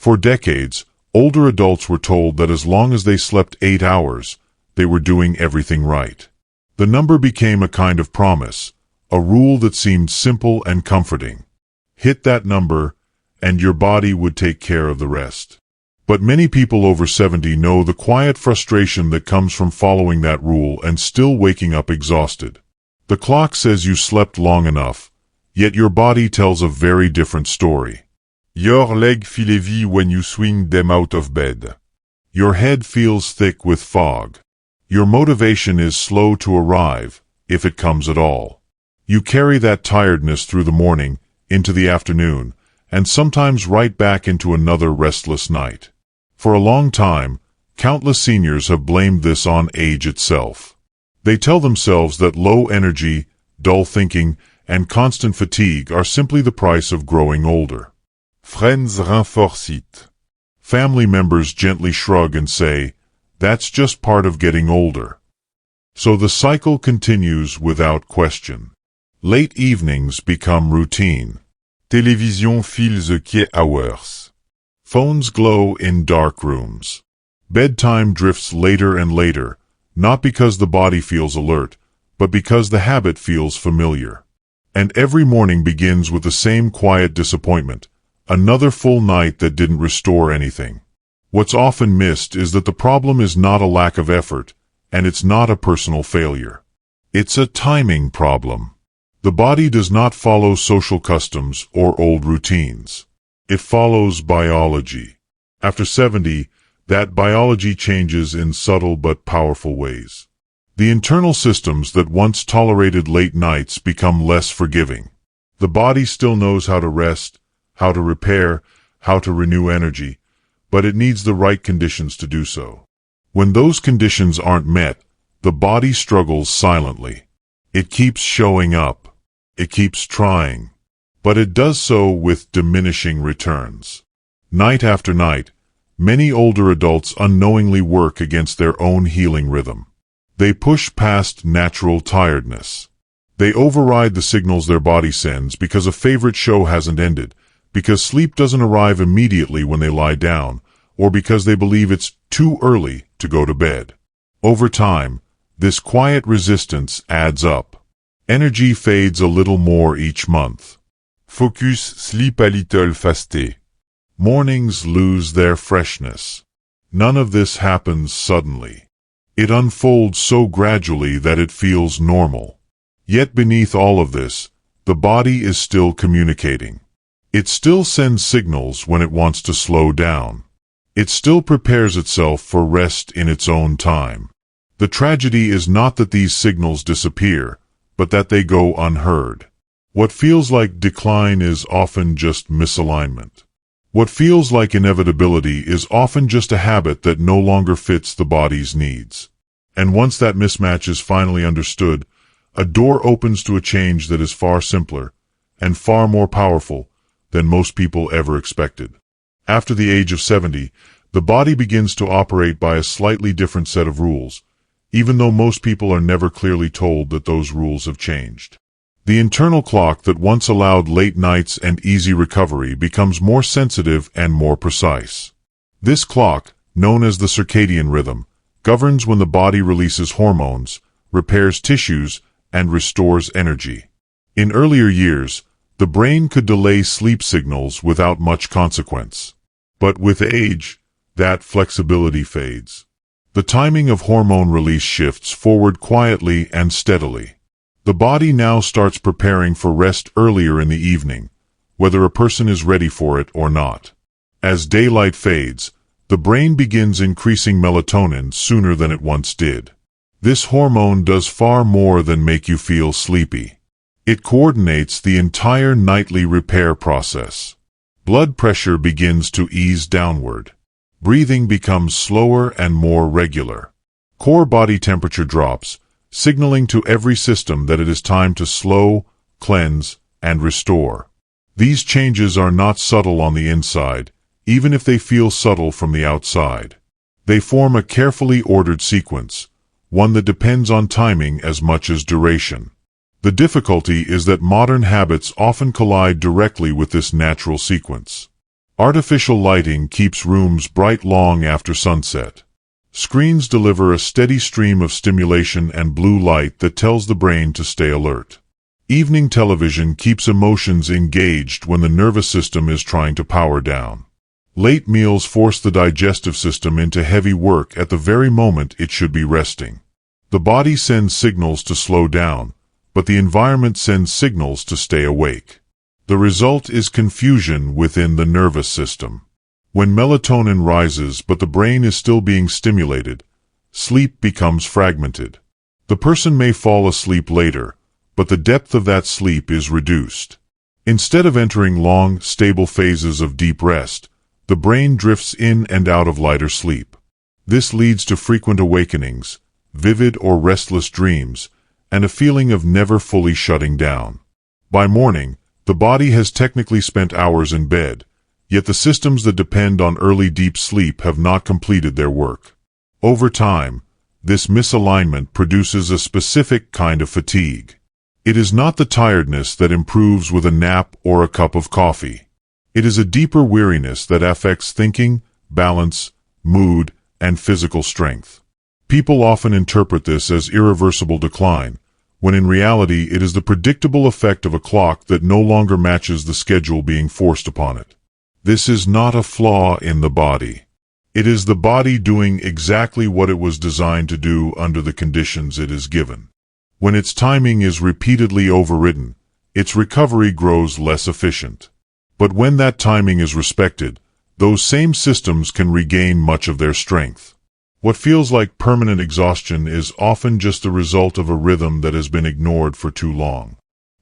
For decades, older adults were told that as long as they slept 8 hours, they were doing everything right. The number became a kind of promise, a rule that seemed simple and comforting. Hit that number, and your body would take care of the rest. But many people over 70 know the quiet frustration that comes from following that rule and still waking up exhausted. The clock says you slept long enough, yet your body tells a very different story. Your legs feel heavy when you swing them out of bed. Your head feels thick with fog. Your motivation is slow to arrive, if it comes at all. You carry that tiredness through the morning, into the afternoon, and sometimes right back into another restless night. For a long time, countless seniors have blamed this on age itself. They tell themselves that low energy, dull thinking, and constant fatigue are simply the price of growing older. Friends reinforce it. Family members gently shrug and say, "That's just part of getting older." So the cycle continues without question. Late evenings become routine. Télévision fills the key hours. Phones glow in dark rooms. Bedtime drifts later and later, not because the body feels alert, but because the habit feels familiar. And every morning begins with the same quiet disappointment, another full night that didn't restore anything. What's often missed is that the problem is not a lack of effort, and it's not a personal failure. It's a timing problem. The body does not follow social customs or old routines. It follows biology. After 70, that biology changes in subtle but powerful ways. The internal systems that once tolerated late nights become less forgiving. The body still knows how to rest, how to repair, how to renew energy, but it needs the right conditions to do so. When those conditions aren't met, the body struggles silently. It keeps showing up. It keeps trying. But it does so with diminishing returns. Night after night, many older adults unknowingly work against their own healing rhythm. They push past natural tiredness. They override the signals their body sends because a favorite show hasn't ended, because sleep doesn't arrive immediately when they lie down, or because they believe it's too early to go to bed. Over time, this quiet resistance adds up. Energy fades a little more each month. Focus sleep a little faster. Mornings lose their freshness. None of this happens suddenly. It unfolds so gradually that it feels normal. Yet beneath all of this, the body is still communicating. It still sends signals when it wants to slow down. It still prepares itself for rest in its own time. The tragedy is not that these signals disappear, but that they go unheard. What feels like decline is often just misalignment. What feels like inevitability is often just a habit that no longer fits the body's needs. And once that mismatch is finally understood, a door opens to a change that is far simpler and far more powerful than most people ever expected. After the age of 70, the body begins to operate by a slightly different set of rules, even though most people are never clearly told that those rules have changed. The internal clock that once allowed late nights and easy recovery becomes more sensitive and more precise. This clock, known as the circadian rhythm, governs when the body releases hormones, repairs tissues, and restores energy. In earlier years, the brain could delay sleep signals without much consequence. But with age, that flexibility fades. The timing of hormone release shifts forward quietly and steadily. The body now starts preparing for rest earlier in the evening, whether a person is ready for it or not. As daylight fades, the brain begins increasing melatonin sooner than it once did. This hormone does far more than make you feel sleepy. It coordinates the entire nightly repair process. Blood pressure begins to ease downward. Breathing becomes slower and more regular. Core body temperature drops, signaling to every system that it is time to slow, cleanse, and restore. These changes are not subtle on the inside, even if they feel subtle from the outside. They form a carefully ordered sequence, one that depends on timing as much as duration. The difficulty is that modern habits often collide directly with this natural sequence. Artificial lighting keeps rooms bright long after sunset. Screens deliver a steady stream of stimulation and blue light that tells the brain to stay alert. Evening television keeps emotions engaged when the nervous system is trying to power down. Late meals force the digestive system into heavy work at the very moment it should be resting. The body sends signals to slow down, but the environment sends signals to stay awake. The result is confusion within the nervous system. When melatonin rises but the brain is still being stimulated, sleep becomes fragmented. The person may fall asleep later, but the depth of that sleep is reduced. Instead of entering long, stable phases of deep rest, the brain drifts in and out of lighter sleep. This leads to frequent awakenings, vivid or restless dreams, and a feeling of never fully shutting down. By morning, the body has technically spent hours in bed, yet the systems that depend on early deep sleep have not completed their work. Over time, this misalignment produces a specific kind of fatigue. It is not the tiredness that improves with a nap or a cup of coffee. It is a deeper weariness that affects thinking, balance, mood, and physical strength. People often interpret this as irreversible decline, when in reality it is the predictable effect of a clock that no longer matches the schedule being forced upon it. This is not a flaw in the body. It is the body doing exactly what it was designed to do under the conditions it is given. When its timing is repeatedly overridden, its recovery grows less efficient. But when that timing is respected, those same systems can regain much of their strength. What feels like permanent exhaustion is often just the result of a rhythm that has been ignored for too long.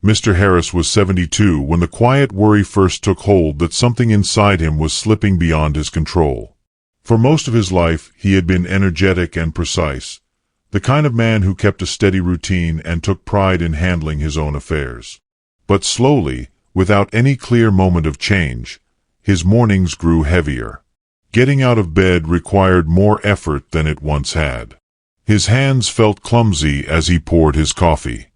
Mr. Harris was 72 when the quiet worry first took hold that something inside him was slipping beyond his control. For most of his life, he had been energetic and precise, the kind of man who kept a steady routine and took pride in handling his own affairs. But slowly, without any clear moment of change, his mornings grew heavier. Getting out of bed required more effort than it once had. His hands felt clumsy as he poured his coffee.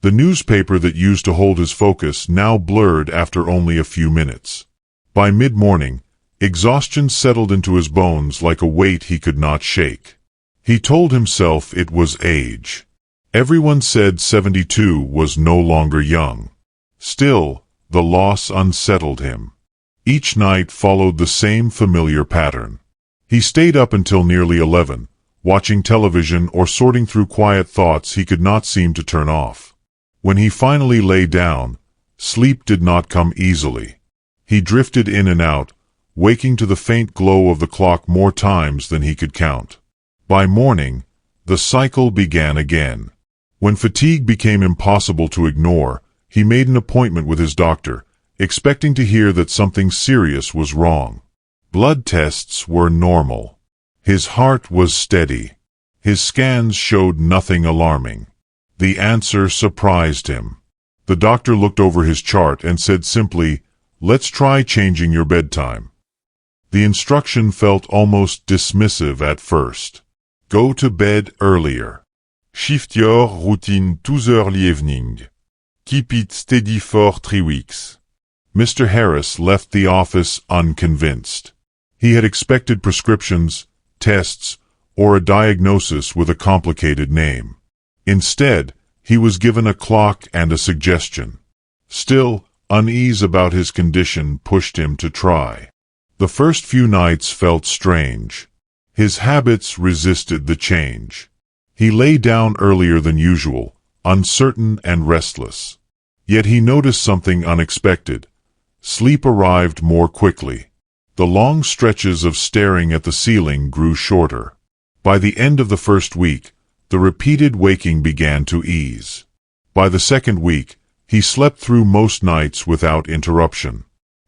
The newspaper that used to hold his focus now blurred after only a few minutes. By mid-morning, exhaustion settled into his bones like a weight he could not shake. He told himself it was age. Everyone said 72 was no longer young. Still, the loss unsettled him. Each night followed the same familiar pattern. He stayed up until nearly 11, watching television or sorting through quiet thoughts he could not seem to turn off. When he finally lay down, sleep did not come easily. He drifted in and out, waking to the faint glow of the clock more times than he could count. By morning, the cycle began again. When fatigue became impossible to ignore, he made an appointment with his doctor, expecting to hear that something serious was wrong. Blood tests were normal. His heart was steady. His scans showed nothing alarming. The answer surprised him. The doctor looked over his chart and said simply, "Let's try changing your bedtime." The instruction felt almost dismissive at first. Go to bed earlier. Shift your routine to the early evening. Keep it steady for 3 weeks. Mr. Harris left the office unconvinced. He had expected prescriptions, tests, or a diagnosis with a complicated name. Instead, he was given a clock and a suggestion. Still, unease about his condition pushed him to try. The first few nights felt strange. His habits resisted the change. He lay down earlier than usual, uncertain and restless. Yet he noticed something unexpected. Sleep arrived more quickly. The long stretches of staring at the ceiling grew shorter. By the end of the first week, the repeated waking began to ease. By the second week, he slept through most nights without interruption.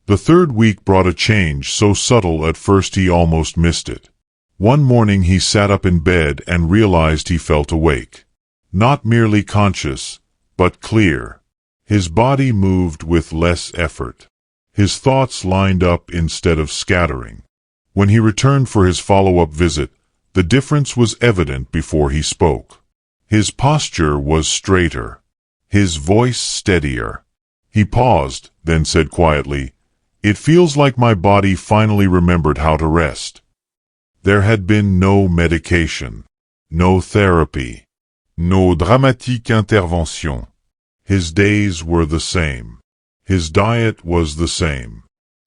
The third week brought a change so subtle at first he almost missed it. One morning he sat up in bed and realized he felt awake. Not merely conscious, but clear. His body moved with less effort. His thoughts lined up instead of scattering. When he returned for his follow-up visit, the difference was evident before he spoke. His posture was straighter. His voice steadier. He paused, then said quietly, It feels like my body finally remembered how to rest. There had been no medication, no therapy, no dramatique intervention. His days were the same. His diet was the same.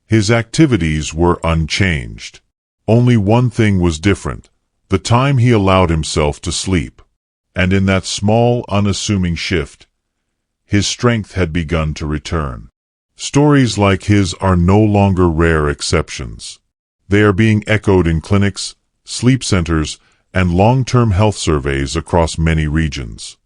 His activities were unchanged. Only one thing was different: the time he allowed himself to sleep. And in that small, unassuming shift, his strength had begun to return. Stories like his are no longer rare exceptions. They are being echoed in clinics, sleep centers, and long-term health surveys across many regions.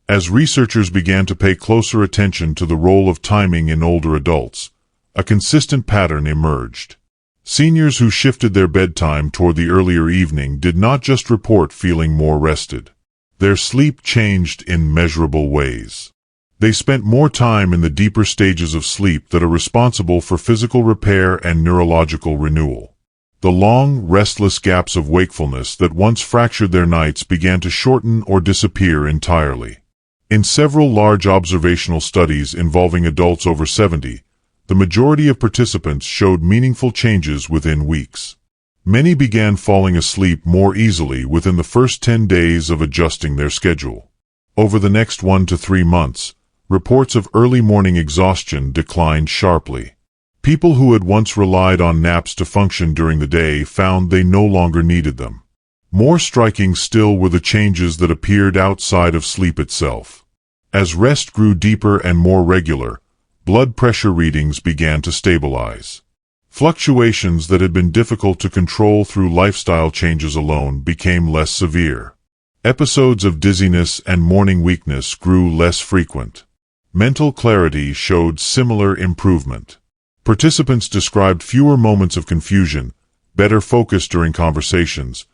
As researchers began to pay closer attention to the role of timing in older adults, a consistent pattern emerged. Seniors who shifted their bedtime toward the earlier evening did not just report feeling more rested. Their sleep changed in measurable ways. They spent more time in the deeper stages of sleep that are responsible for physical repair and neurological renewal. The long, restless gaps of wakefulness that once fractured their nights began to shorten or disappear entirely. In several large observational studies involving adults over 70, the majority of participants showed meaningful changes within weeks. Many began falling asleep more easily within the first 10 days of adjusting their schedule. Over the next 1 to 3 months, reports of early morning exhaustion declined sharply. People who had once relied on naps to function during the day found they no longer needed them. More striking still were the changes that appeared outside of sleep itself. As rest grew deeper and more regular, blood pressure readings began to stabilize. Fluctuations that had been difficult to control through lifestyle changes alone became less severe. Episodes of dizziness and morning weakness grew less frequent. Mental clarity showed similar improvement. Participants described fewer moments of confusion, better focus during conversations,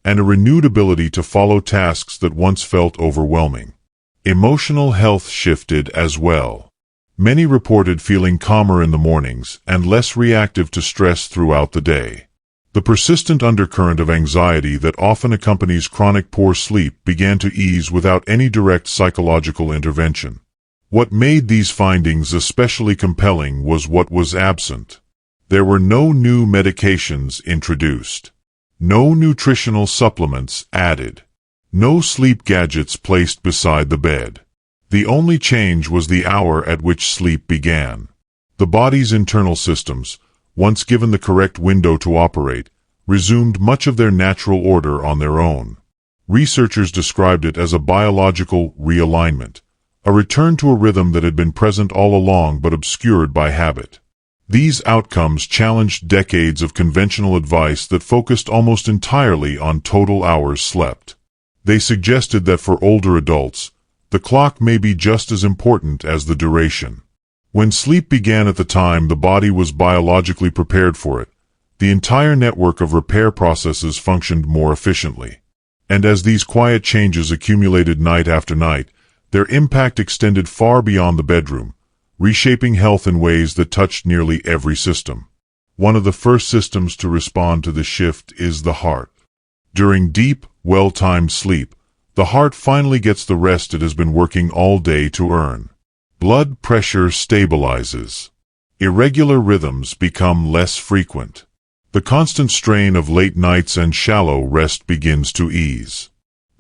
and a renewed ability to follow tasks that once felt overwhelming. Emotional health shifted as well. Many reported feeling calmer in the mornings and less reactive to stress throughout the day. The persistent undercurrent of anxiety that often accompanies chronic poor sleep began to ease without any direct psychological intervention. What made these findings especially compelling was what was absent. There were no new medications introduced, no nutritional supplements added, no sleep gadgets placed beside the bed. The only change was the hour at which sleep began. The body's internal systems, once given the correct window to operate, resumed much of their natural order on their own. Researchers described it as a biological realignment, a return to a rhythm that had been present all along but obscured by habit. These outcomes challenged decades of conventional advice that focused almost entirely on total hours slept. They suggested that for older adults, the clock may be just as important as the duration. When sleep began at the time the body was biologically prepared for it, the entire network of repair processes functioned more efficiently. And as these quiet changes accumulated night after night, their impact extended far beyond the bedroom, reshaping health in ways that touched nearly every system. One of the first systems to respond to the shift is the heart. During deep, well-timed sleep, the heart finally gets the rest it has been working all day to earn. Blood pressure stabilizes. Irregular rhythms become less frequent. The constant strain of late nights and shallow rest begins to ease.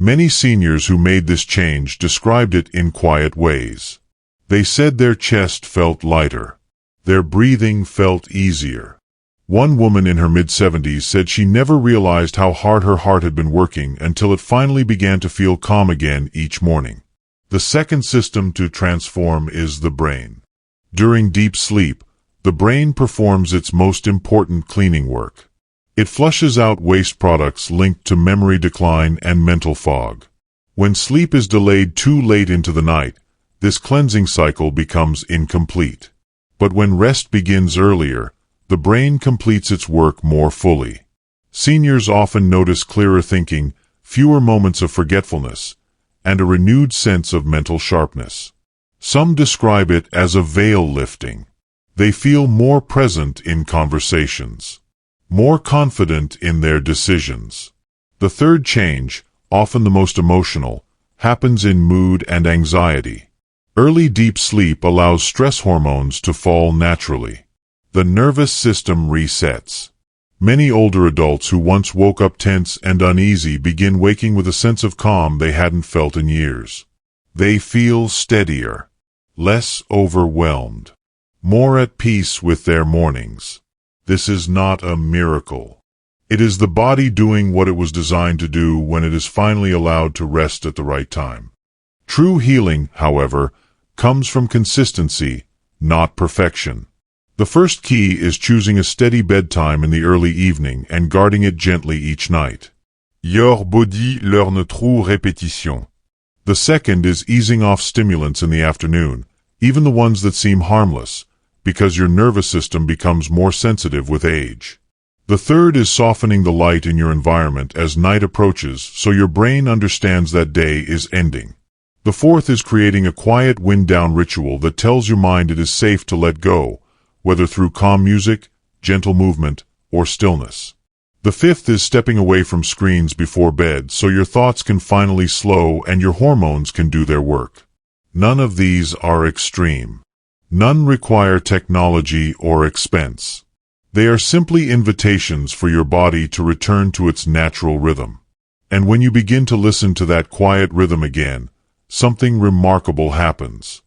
Many seniors who made this change described it in quiet ways. They said their chest felt lighter. Their breathing felt easier. One woman in her mid-70s said she never realized how hard her heart had been working until it finally began to feel calm again each morning. The second system to transform is the brain. During deep sleep, the brain performs its most important cleaning work. It flushes out waste products linked to memory decline and mental fog. When sleep is delayed too late into the night, this cleansing cycle becomes incomplete. But when rest begins earlier, the brain completes its work more fully. Seniors often notice clearer thinking, fewer moments of forgetfulness, and a renewed sense of mental sharpness. Some describe it as a veil lifting. They feel more present in conversations, more confident in their decisions. The third change, often the most emotional, happens in mood and anxiety. Early deep sleep allows stress hormones to fall naturally. The nervous system resets. Many older adults who once woke up tense and uneasy begin waking with a sense of calm they hadn't felt in years. They feel steadier, less overwhelmed, more at peace with their mornings. This is not a miracle. It is the body doing what it was designed to do when it is finally allowed to rest at the right time. True healing, however, comes from consistency, not perfection. The first key is choosing a steady bedtime in the early evening and guarding it gently each night. Your body learn through répétition. The second is easing off stimulants in the afternoon, even the ones that seem harmless, because your nervous system becomes more sensitive with age. The third is softening the light in your environment as night approaches so your brain understands that day is ending. The fourth is creating a quiet wind-down ritual that tells your mind it is safe to let go, whether through calm music, gentle movement, or stillness. The fifth is stepping away from screens before bed so your thoughts can finally slow and your hormones can do their work. None of these are extreme. None require technology or expense. They are simply invitations for your body to return to its natural rhythm. And when you begin to listen to that quiet rhythm again, something remarkable happens.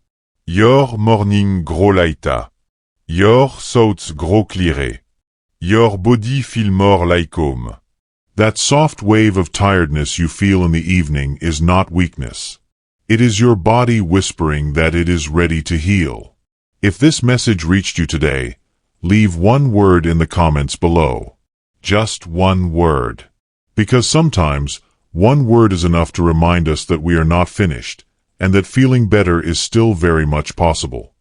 Your morning gros laita. Your thoughts grow clearer. Your body feel more like home. That soft wave of tiredness you feel in the evening is not weakness. It is your body whispering that it is ready to heal. If this message reached you today, leave one word in the comments below. Just one word. Because sometimes, one word is enough to remind us that we are not finished, and that feeling better is still very much possible.